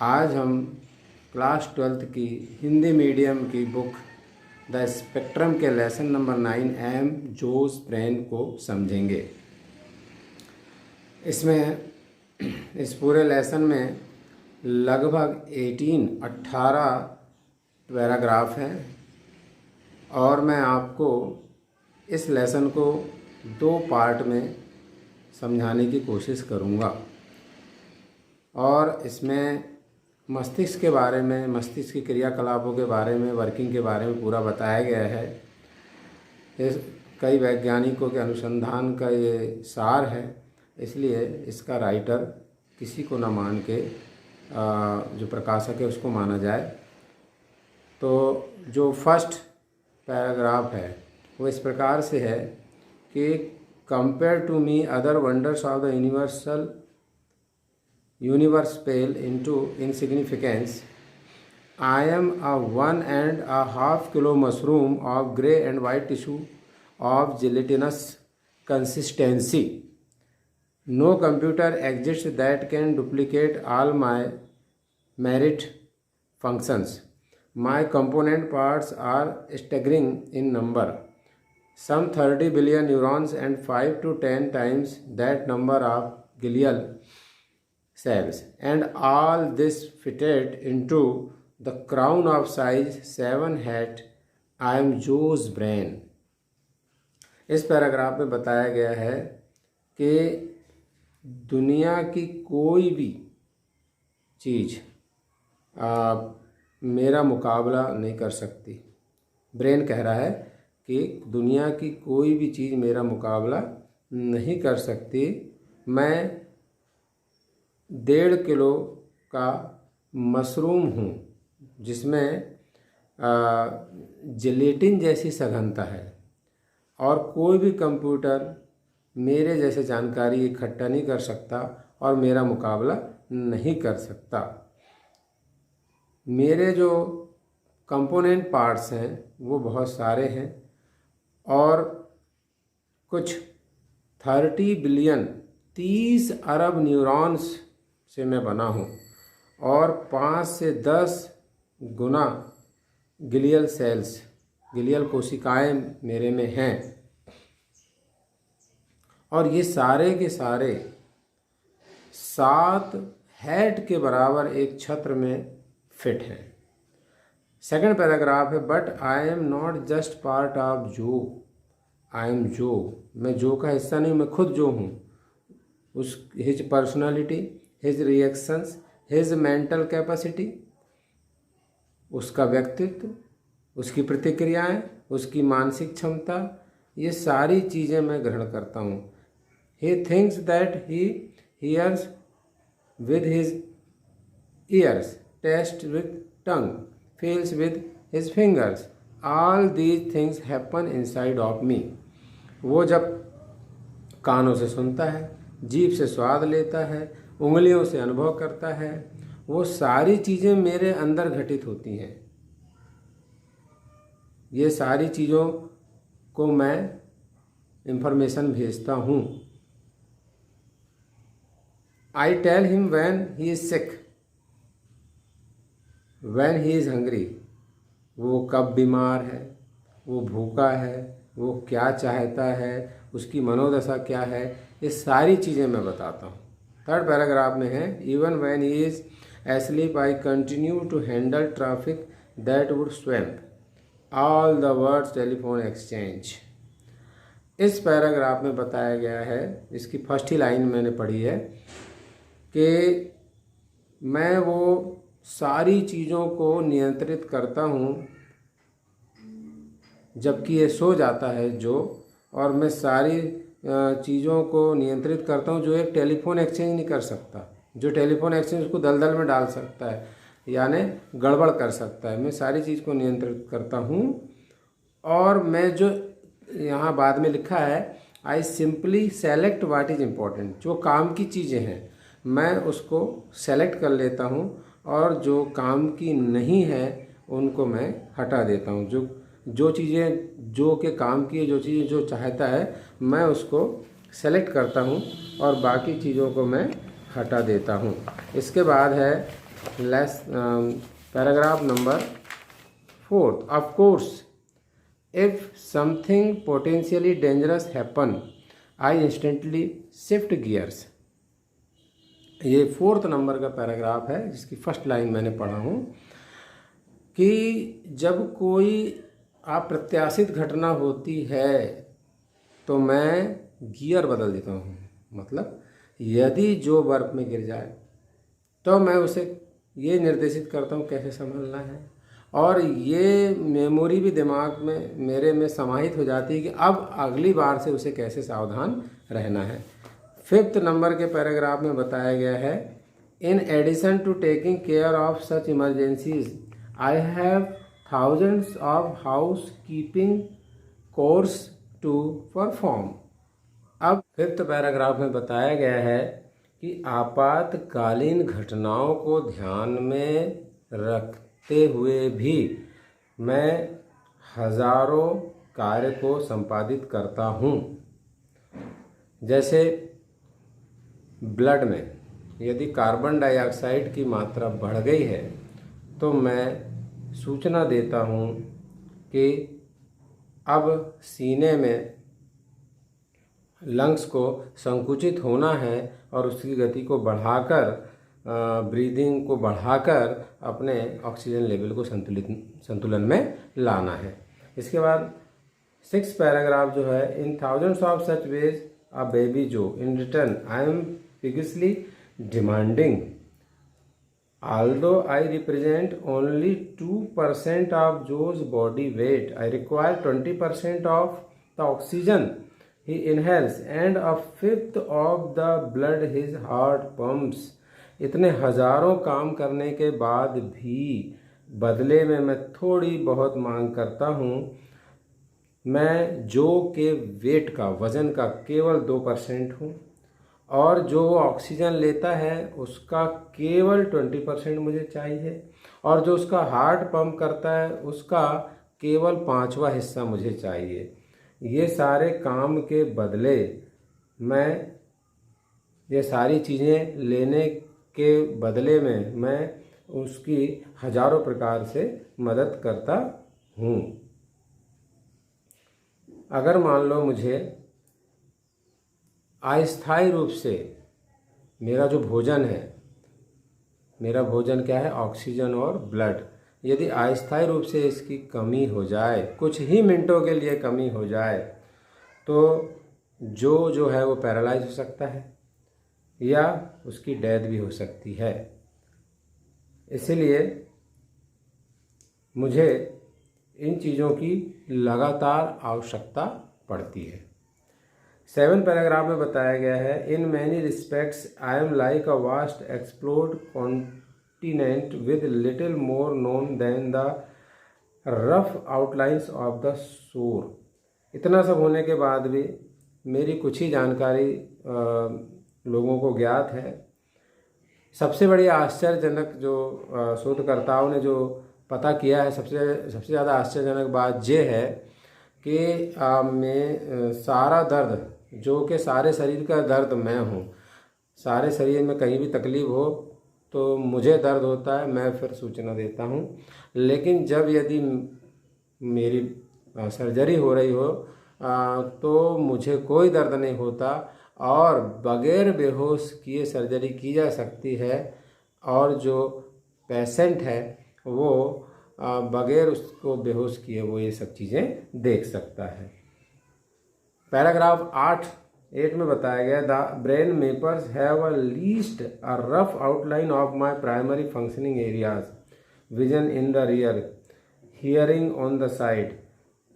आज हम class 12th की हिंदी मीडियम की बुक द स्पेक्ट्रम के लेसन नंबर 9 एम जोस ब्रेन को समझेंगे। इसमें इस पूरे लेसन में लगभग 18 पैराग्राफ हैं और मैं आपको इस लेसन को 2 पार्ट में समझाने की कोशिश करूँगा। और इसमें मस्तिष्क के बारे में, मस्तिष्क की क्रियाकलापों के बारे में, वर्किंग के बारे में पूरा बताया गया है। इस कई वैज्ञानिकों के अनुसंधान का ये सार है, इसलिए इसका राइटर किसी को न मान के जो प्रकाशक है उसको माना जाए। तो जो फर्स्ट पैराग्राफ है वो इस प्रकार से है कि compare to me other wonders of the universe pale into insignificance. I am a 1.5 kilo mushroom of grey and white tissue of gelatinous consistency. No computer exists that can duplicate all my merit functions. My component parts are staggering in number. Some 30 billion neurons and 5 to 10 times that number of glial cells, and all this fitted into the crown of size 7 hat. I am Joe's brain. इस paragraph में बताया गया है कि दुनिया की कोई भी चीज़ मेरा मुकाबला नहीं कर सकती। ब्रेन कह रहा है कि दुनिया की कोई भी चीज़ मेरा मुकाबला नहीं कर सकती। मैं 1.5 किलो का मशरूम हूँ जिसमें जिलेटिन जैसी सघनता है और कोई भी कंप्यूटर मेरे जैसे जानकारी इकट्ठा नहीं कर सकता और मेरा मुकाबला नहीं कर सकता। मेरे जो कंपोनेंट पार्ट्स हैं वो बहुत सारे हैं और कुछ 30 बिलियन 30 अरब न्यूरॉन्स से मैं बना हूँ और 5 से 10 गुना ग्लियल सेल्स, ग्लियल कोशिकाएं मेरे में हैं और ये सारे के सारे 7 हेड के बराबर एक छत्र में फिट हैं। सेकंड पैराग्राफ है, but I am not just part of जो, आई एम जो। मैं जो का हिस्सा नहीं, मैं खुद जो हूँ। उस his personality, his reactions, his mental capacity, उसका व्यक्तित्व, उसकी प्रतिक्रियाएं, उसकी मानसिक क्षमता, ये सारी चीज़ें मैं ग्रहण करता हूँ। He thinks that he hears with his ears, taste with tongue, feels with his fingers, all these things happen inside of me. वो जब कानों से सुनता है, जीभ से स्वाद लेता है, उंगलियों से अनुभव करता है, वो सारी चीज़ें मेरे अंदर घटित होती हैं। ये सारी चीज़ों को मैं इंफॉर्मेशन भेजता हूँ। I tell him when he is sick, when he is hungry. वो कब बीमार है, वो भूखा है, वो क्या चाहता है, उसकी मनोदशा क्या है, ये सारी चीज़ें मैं बताता हूँ। थर्ड पैराग्राफ में है, even when he is asleep I continue to handle traffic that would swamp all the world's telephone exchange. इस पैराग्राफ में बताया गया है, इसकी फर्स्ट ही लाइन मैंने पढ़ी है कि मैं वो सारी चीज़ों को नियंत्रित करता हूँ जबकि ये सो जाता है जो, और मैं सारी चीज़ों को नियंत्रित करता हूँ जो एक टेलीफोन एक्सचेंज नहीं कर सकता। जो टेलीफोन एक्सचेंज उसको दलदल में डाल सकता है, यानी गड़बड़ कर सकता है। मैं सारी चीज़ को नियंत्रित करता हूँ। और मैं जो यहाँ बाद में लिखा है, I simply select what is important, जो काम की चीज़ें हैं मैं उसको सेलेक्ट कर लेता हूँ और जो काम की नहीं है उनको मैं हटा देता हूँ। जो चीज़ें जो के काम की है, जो चीज़ें जो चाहता है मैं उसको सेलेक्ट करता हूँ और बाकी चीज़ों को मैं हटा देता हूँ। इसके बाद है paragraph number 4. Of course, if something potentially dangerous happen, I instantly shift gears. ये 4th नंबर का पैराग्राफ है जिसकी फर्स्ट लाइन मैंने पढ़ा हूँ कि जब कोई अप्रत्याशित घटना होती है तो मैं गियर बदल देता हूँ। मतलब यदि जो बर्फ़ में गिर जाए तो मैं उसे ये निर्देशित करता हूँ कैसे संभलना है, और ये मेमोरी भी दिमाग में मेरे में समाहित हो जाती है कि अब अगली बार से उसे कैसे सावधान रहना है। 5th नंबर के पैराग्राफ में बताया गया है, in addition to taking care of such emergencies I have thousands of housekeeping chores to perform. अब 5th पैराग्राफ में बताया गया है कि आपातकालीन घटनाओं को ध्यान में रखते हुए भी मैं हज़ारों कार्य को संपादित करता हूँ। जैसे ब्लड में यदि कार्बन डाइऑक्साइड की मात्रा बढ़ गई है तो मैं सूचना देता हूँ कि अब सीने में लंग्स को संकुचित होना है और उसकी गति को बढ़ाकर ब्रीदिंग को बढ़ाकर अपने ऑक्सीजन लेवल को संतुलन में लाना है। इसके बाद 6th पैराग्राफ जो है, in thousands of such ways a baby जो in return I am piggishly demanding although I represent only 2% of Joe's body weight, I require 20% of the oxygen he inhales and a fifth of the blood his heart pumps. इतने हजारों काम करने के बाद भी बदले में मैं थोड़ी बहुत मांग करता हूँ। मैं जो के वेट का वज़न का केवल 2% हूँ और जो वो ऑक्सीजन लेता है उसका केवल 20% मुझे चाहिए, और जो उसका हार्ट पंप करता है उसका केवल 5वां हिस्सा मुझे चाहिए। ये सारे काम के बदले मैं ये सारी चीज़ें लेने के बदले में मैं उसकी हजारों प्रकार से मदद करता हूँ। अगर मान लो मुझे अस्थायी रूप से मेरा जो भोजन है, मेरा भोजन क्या है, ऑक्सीजन और ब्लड, यदि अस्थायी रूप से इसकी कमी हो जाए, कुछ ही मिनटों के लिए कमी हो जाए, तो जो है वो पैरालाइज हो सकता है या उसकी डेथ भी हो सकती है। इसलिए मुझे इन चीज़ों की लगातार आवश्यकता पड़ती है। 7th पैराग्राफ में बताया गया है, in many respects I am like a vast explored continent with little more known than the rough outlines of the shore. इतना सब होने के बाद भी मेरी कुछ ही जानकारी लोगों को ज्ञात है। सबसे बड़ी आश्चर्यजनक जो शोधकर्ताओं ने जो पता किया है, सबसे ज़्यादा आश्चर्यजनक बात ये है कि में सारा दर्द जो कि सारे शरीर का दर्द मैं हूँ, सारे शरीर में कहीं भी तकलीफ़ हो तो मुझे दर्द होता है, मैं फिर सूचना देता हूँ। लेकिन जब यदि मेरी सर्जरी हो रही हो तो मुझे कोई दर्द नहीं होता और बग़ैर बेहोश किए सर्जरी की जा सकती है, और जो पेशेंट है वो बग़ैर उसको बेहोश किए वो ये सब चीज़ें देख सकता है। पैराग्राफ 8 में बताया गया, the brain mappers have a least a rough outline of my primary functioning areas, vision in the rear, hearing on the side.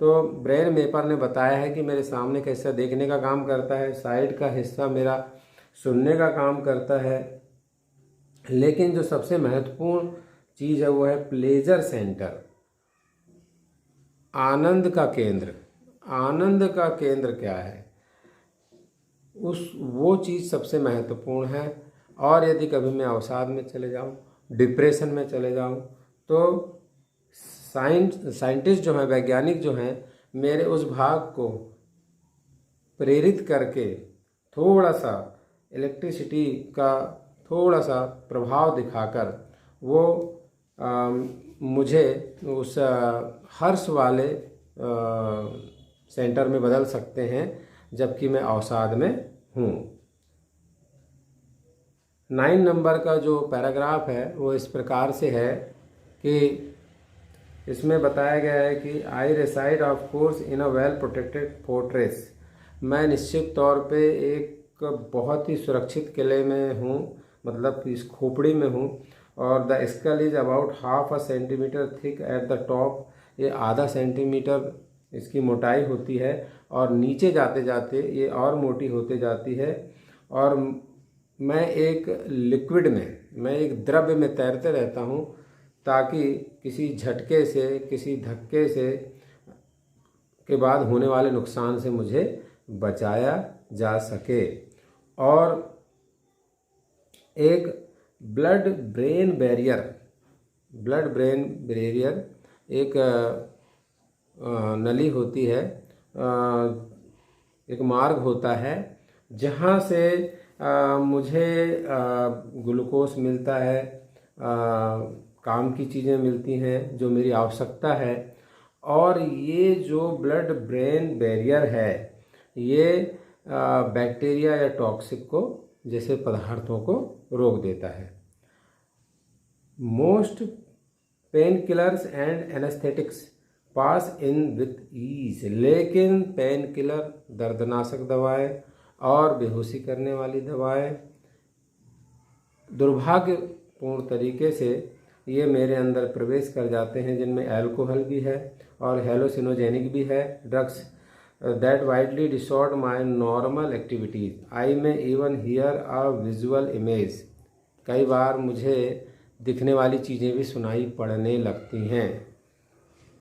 तो ब्रेन मेपर ने बताया है कि मेरे सामने का हिस्सा देखने का काम करता है, साइड का हिस्सा मेरा सुनने का काम करता है, लेकिन जो सबसे महत्वपूर्ण चीज़ है वो है प्लेजर सेंटर, आनंद का केंद्र। आनंद का केंद्र क्या है, वो चीज़ सबसे महत्वपूर्ण है। और यदि कभी मैं अवसाद में चले जाऊँ, डिप्रेशन में चले जाऊँ, तो साइंटिस्ट जो हैं, वैज्ञानिक जो हैं, मेरे उस भाग को प्रेरित करके थोड़ा सा इलेक्ट्रिसिटी का थोड़ा सा प्रभाव दिखाकर वो मुझे उस हर्ष वाले सेंटर में बदल सकते हैं जबकि मैं अवसाद में हूँ। 9 नंबर का जो पैराग्राफ है वो इस प्रकार से है कि इसमें बताया गया है कि I reside of course in a well protected fortress. मैं निश्चित तौर पे एक बहुत ही सुरक्षित किले में हूँ, मतलब इस खोपड़ी में हूँ। और the skull is about half a centimetre thick at the top. ये आधा सेंटीमीटर इसकी मोटाई होती है और नीचे जाते जाते ये और मोटी होते जाती है। और मैं एक लिक्विड में, मैं एक द्रव्य में तैरते रहता हूँ ताकि किसी झटके से, किसी धक्के से के बाद होने वाले नुकसान से मुझे बचाया जा सके। और एक ब्लड ब्रेन बैरियर एक नली होती है, एक मार्ग होता है जहाँ से मुझे ग्लूकोज मिलता है, काम की चीज़ें मिलती हैं जो मेरी आवश्यकता है। और ये जो ब्लड ब्रेन बैरियर है ये बैक्टीरिया या टॉक्सिक को जैसे पदार्थों को रोक देता है। Most painkillers and anaesthetics pass in with ease. लेकिन पेन किलर, दर्दनाशक दवाएं और बेहोशी करने वाली दवाएं दुर्भाग्यपूर्ण तरीके से ये मेरे अंदर प्रवेश कर जाते हैं, जिनमें अल्कोहल भी है और हेलोसिनोजेनिक भी है drugs that widely distort my normal activities. I may even hear a visual image. कई बार मुझे दिखने वाली चीज़ें भी सुनाई पड़ने लगती हैं।